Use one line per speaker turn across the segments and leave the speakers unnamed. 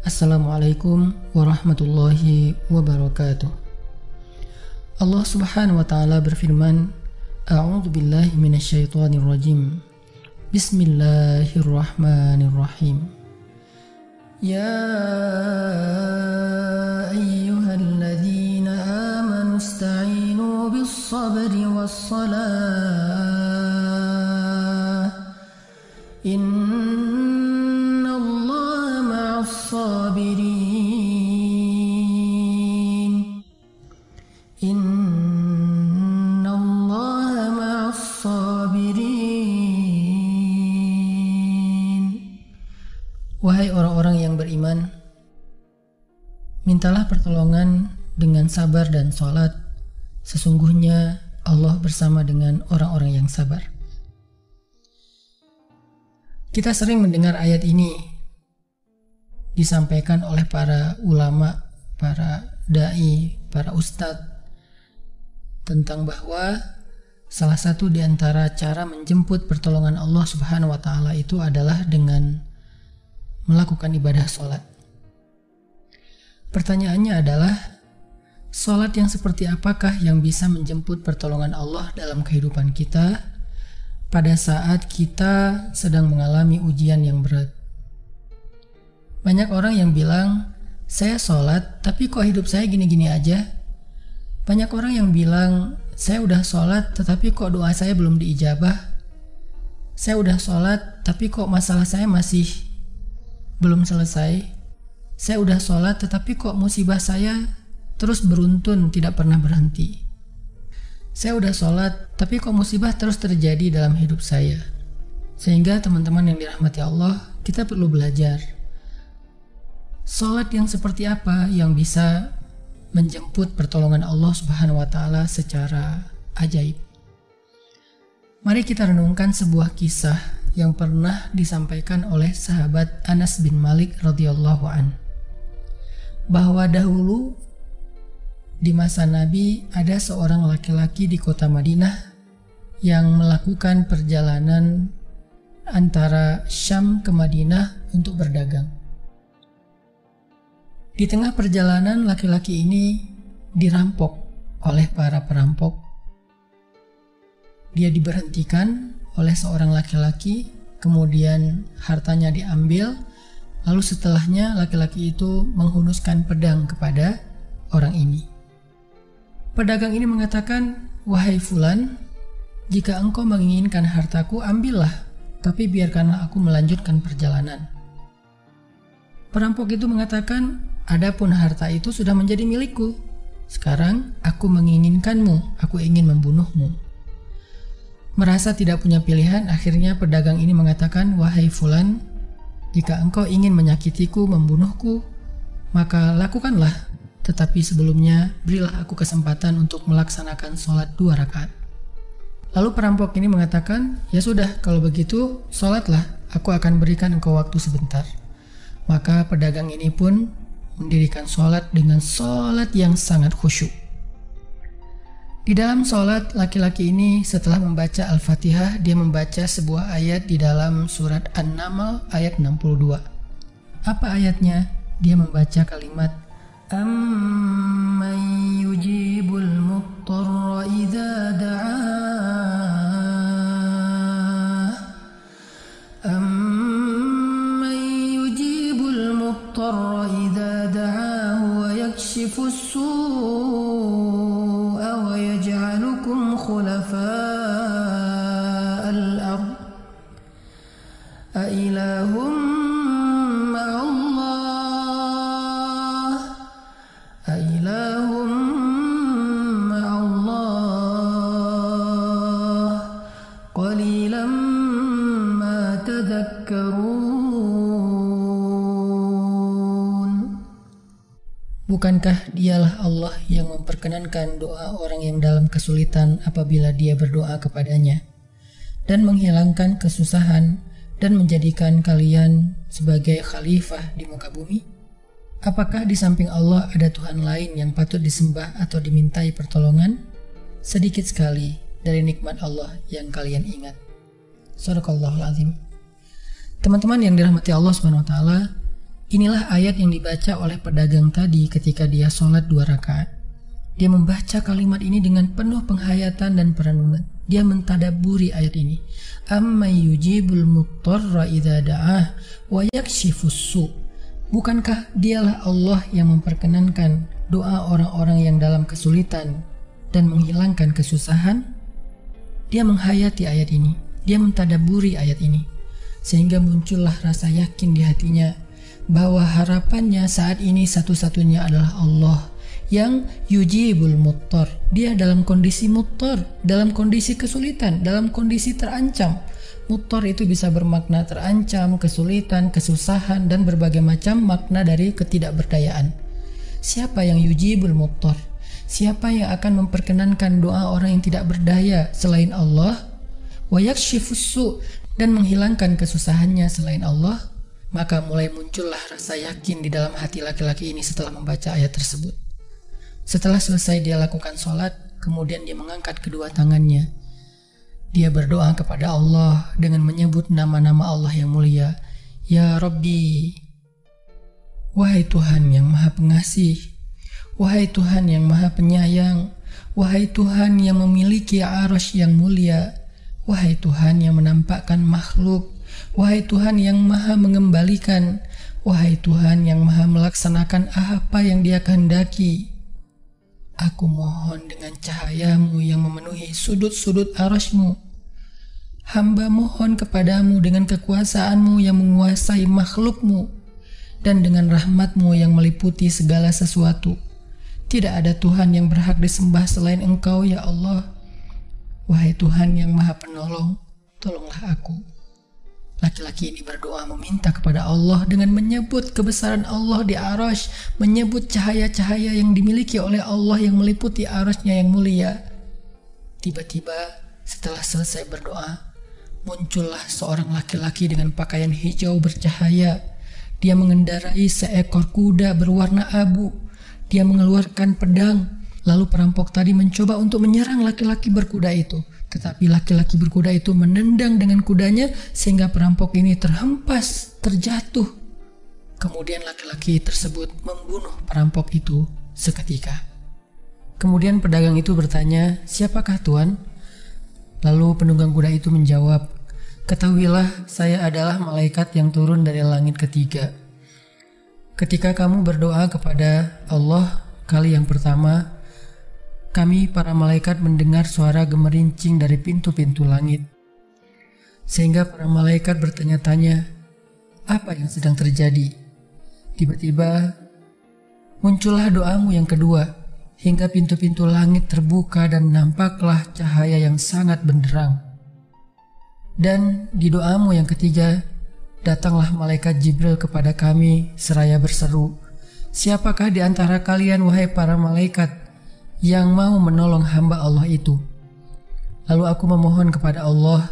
Assalamualaikum warahmatullahi wabarakatuh. Allah subhanahu wa ta'ala berfirman, A'udzu billahi minasyaitonir rajim. Bismillahirrahmanirrahim. Ya ayyuhalladzina amanu ista'inu bis-sabri was-salah. Innallaha ma'as-sabirin. Innallaha ma'as-sabirin. Wahai orang-orang yang beriman, mintalah pertolongan dengan sabar dan sholat. Sesungguhnya Allah bersama dengan orang-orang yang sabar. Kita sering mendengar ayat ini disampaikan oleh para ulama, para da'i, para ustadz, tentang bahwa salah satu di antara cara menjemput pertolongan Allah Subhanahu wa ta'ala itu adalah dengan melakukan ibadah sholat. Pertanyaannya adalah, sholat yang seperti apakah yang bisa menjemput pertolongan Allah dalam kehidupan kita pada saat kita sedang mengalami ujian yang berat? Banyak orang yang bilang, saya sholat tapi kok hidup saya gini-gini aja. Banyak orang yang bilang, saya udah sholat tetapi kok doa saya belum diijabah. Saya udah sholat tapi kok masalah saya masih belum selesai. Saya udah sholat tetapi kok musibah saya terus beruntun, tidak pernah berhenti. Saya udah sholat tapi kok musibah terus terjadi dalam hidup saya. Sehingga teman-teman yang dirahmati Allah, kita perlu belajar sholat yang seperti apa yang bisa menjemput pertolongan Allah Subhanahu wa ta'ala secara ajaib. Mari kita renungkan sebuah kisah yang pernah disampaikan oleh sahabat Anas bin Malik radhiyallahu an, bahwa dahulu di masa Nabi ada seorang laki-laki di kota Madinah yang melakukan perjalanan antara Syam ke Madinah untuk berdagang. Di tengah perjalanan, laki-laki ini dirampok oleh para perampok. Dia diberhentikan oleh seorang laki-laki, kemudian hartanya diambil, lalu setelahnya laki-laki itu menghunuskan pedang kepada orang ini. Pedagang ini mengatakan, wahai fulan, jika engkau menginginkan hartaku, ambillah, tapi biarkanlah aku melanjutkan perjalanan. Perampok itu mengatakan, adapun harta itu sudah menjadi milikku. Sekarang aku menginginkanmu, aku ingin membunuhmu. Merasa tidak punya pilihan, akhirnya pedagang ini mengatakan, wahai fulan, jika engkau ingin menyakitiku, membunuhku, maka lakukanlah. Tetapi sebelumnya, berilah aku kesempatan untuk melaksanakan sholat 2 rakaat. Lalu perampok ini mengatakan, ya sudah, kalau begitu, sholatlah, aku akan berikan engkau waktu sebentar. Maka pedagang ini pun mendirikan sholat dengan sholat yang sangat khusyuk. Di dalam sholat, laki-laki ini setelah membaca Al-Fatihah, dia membaca sebuah ayat di dalam surat An-Naml ayat 62. Apa ayatnya? Dia membaca kalimat, Amman yujibul muttarra idza da'ah. Amman yujibul muttarra idza da'ahu wa yakshifus su'a wa yaj'alukum khulafa'al ard. A ilahum Bukankah dialah Allah yang memperkenankan doa orang yang dalam kesulitan apabila dia berdoa kepadanya, dan menghilangkan kesusahan dan menjadikan kalian sebagai khalifah di muka bumi? Apakah di samping Allah ada Tuhan lain yang patut disembah atau dimintai pertolongan? Sedikit sekali dari nikmat Allah yang kalian ingat. Shadaqallahul azim. Teman-teman yang dirahmati Allah Subhanahu wa taala, Inilah ayat yang dibaca oleh pedagang tadi ketika dia sholat 2 rakaat. Dia membaca kalimat ini dengan penuh penghayatan dan perenungan. Dia mentadaburi ayat ini. Amma yujibul muttarra idza da'ah wa yakshifus su'. Bukankah dialah Allah yang memperkenankan doa orang-orang yang dalam kesulitan dan menghilangkan kesusahan? Dia menghayati ayat ini. Dia mentadaburi ayat ini. Sehingga muncullah rasa yakin di hatinya bahwa harapannya saat ini satu-satunya adalah Allah yang yujibul muttar. Dia dalam kondisi muttar, dalam kondisi kesulitan, dalam kondisi terancam. Muttar itu bisa bermakna terancam, kesulitan, kesusahan, dan berbagai macam makna dari ketidakberdayaan. Siapa yang yujibul muttar? Siapa yang akan memperkenankan doa orang yang tidak berdaya selain Allah? Wa yakshifus su', dan menghilangkan kesusahannya selain Allah? Maka mulai muncullah rasa yakin di dalam hati laki-laki ini setelah membaca ayat tersebut. Setelah selesai dia lakukan sholat, kemudian dia mengangkat kedua tangannya. Dia berdoa kepada Allah dengan menyebut nama-nama Allah yang mulia. Ya Rabbi, wahai Tuhan yang maha pengasih, wahai Tuhan yang maha penyayang, wahai Tuhan yang memiliki arasy yang mulia, wahai Tuhan yang menampakkan makhluk, wahai Tuhan yang maha mengembalikan, wahai Tuhan yang maha melaksanakan apa yang Dia kehendaki. Aku mohon dengan cahayamu yang memenuhi sudut-sudut arasy-Mu. Hamba mohon kepadamu dengan kekuasaanmu yang menguasai makhluk-Mu dan dengan rahmat-Mu yang meliputi segala sesuatu. Tidak ada Tuhan yang berhak disembah selain Engkau, ya Allah. Wahai Tuhan yang maha penolong, tolonglah aku. Laki-laki ini berdoa meminta kepada Allah dengan menyebut kebesaran Allah di arasy, menyebut cahaya-cahaya yang dimiliki oleh Allah yang meliputi arasy-Nya yang mulia. Tiba-tiba setelah selesai berdoa, muncullah seorang laki-laki dengan pakaian hijau bercahaya. Dia mengendarai seekor kuda berwarna abu. Dia mengeluarkan pedang. Lalu perampok tadi mencoba untuk menyerang laki-laki berkuda itu. Tetapi laki-laki berkuda itu menendang dengan kudanya sehingga perampok ini terhempas, terjatuh. Kemudian laki-laki tersebut membunuh perampok itu seketika. Kemudian pedagang itu bertanya, "Siapakah Tuan?" Lalu penunggang kuda itu menjawab, "Ketahuilah, saya adalah malaikat yang turun dari langit ketiga. Ketika kamu berdoa kepada Allah kali yang pertama, kami para malaikat mendengar suara gemerincing dari pintu-pintu langit. Sehingga para malaikat bertanya-tanya, apa yang sedang terjadi? Tiba-tiba muncullah doamu yang kedua, hingga pintu-pintu langit terbuka dan nampaklah cahaya yang sangat benderang. Dan di doamu yang ketiga, datanglah malaikat Jibril kepada kami seraya berseru, siapakah di antara kalian wahai para malaikat yang mau menolong hamba Allah itu? Lalu aku memohon kepada Allah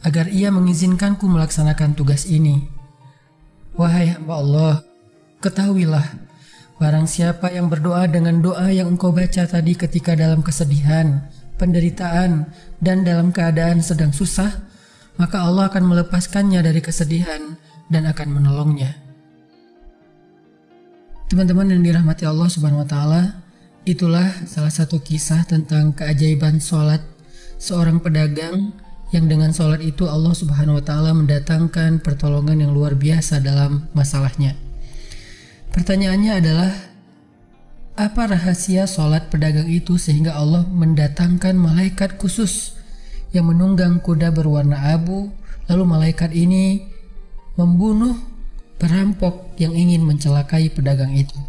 agar Ia mengizinkanku melaksanakan tugas ini. Wahai hamba Allah, ketahuilah, barang siapa yang berdoa dengan doa yang engkau baca tadi ketika dalam kesedihan, penderitaan, dan dalam keadaan sedang susah, maka Allah akan melepaskannya dari kesedihan dan akan menolongnya." Teman-teman yang dirahmati Allah Subhanahu wa Ta'ala, itulah salah satu kisah tentang keajaiban sholat seorang pedagang yang dengan sholat itu Allah Subhanahu wa Ta'ala mendatangkan pertolongan yang luar biasa dalam masalahnya. Pertanyaannya adalah, apa rahasia sholat pedagang itu sehingga Allah mendatangkan malaikat khusus yang menunggang kuda berwarna abu, lalu malaikat ini membunuh perampok yang ingin mencelakai pedagang itu?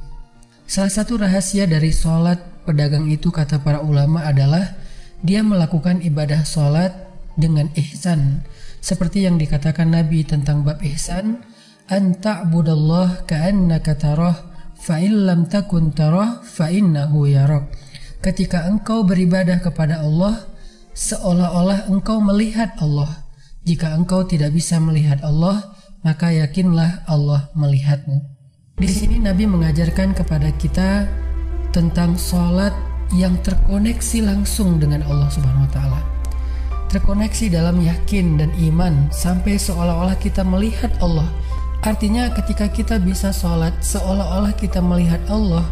Salah satu rahasia dari sholat pedagang itu, kata para ulama, adalah dia melakukan ibadah sholat dengan ihsan. Seperti yang dikatakan Nabi tentang bab ihsan, an ta'budallah ka'annaka tarah fa in lam takun tarah fa innahu yarak. Ketika engkau beribadah kepada Allah, seolah-olah engkau melihat Allah. Jika engkau tidak bisa melihat Allah, maka yakinlah Allah melihatmu. Di sini Nabi mengajarkan kepada kita tentang sholat yang terkoneksi langsung dengan Allah Subhanahu wa Ta'ala. Terkoneksi dalam yakin dan iman sampai seolah-olah kita melihat Allah, Artinya ketika kita bisa sholat seolah-olah kita melihat Allah,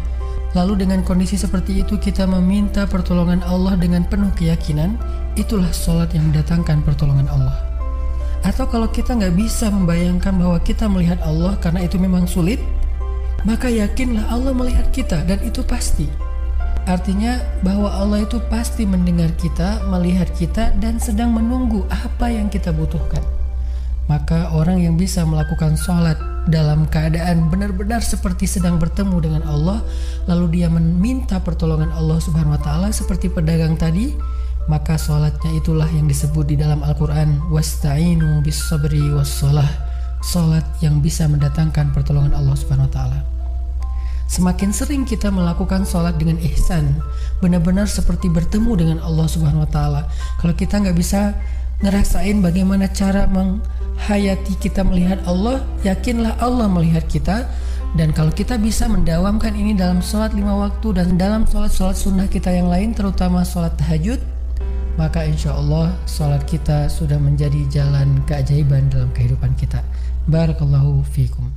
lalu dengan kondisi seperti itu kita meminta pertolongan Allah dengan penuh keyakinan, itulah sholat yang mendatangkan pertolongan Allah. Atau kalau kita nggak bisa membayangkan bahwa kita melihat Allah karena itu memang sulit, maka yakinlah Allah melihat kita dan itu pasti. Artinya bahwa Allah itu pasti mendengar kita, melihat kita, dan sedang menunggu apa yang kita butuhkan. Maka orang yang bisa melakukan sholat dalam keadaan benar-benar seperti sedang bertemu dengan Allah, lalu dia meminta pertolongan Allah Subhanahu wa Ta'ala seperti pedagang tadi, maka sholatnya itulah yang disebut di dalam Al-Quran wasta'inu bis sabri was sholah, sholat yang bisa mendatangkan pertolongan Allah Subhanahu wa Ta'ala. Semakin sering kita melakukan sholat dengan ihsan, benar-benar seperti bertemu dengan Allah Subhanahu wa Ta'ala. Kalau kita nggak bisa ngerasain bagaimana cara menghayati kita melihat Allah, yakinlah Allah melihat kita. Dan kalau kita bisa mendawamkan ini dalam sholat 5 waktu dan dalam sholat-sholat sunnah kita yang lain, terutama sholat tahajud, maka insya Allah sholat kita sudah menjadi jalan keajaiban dalam kehidupan kita. Barakallahu fiikum.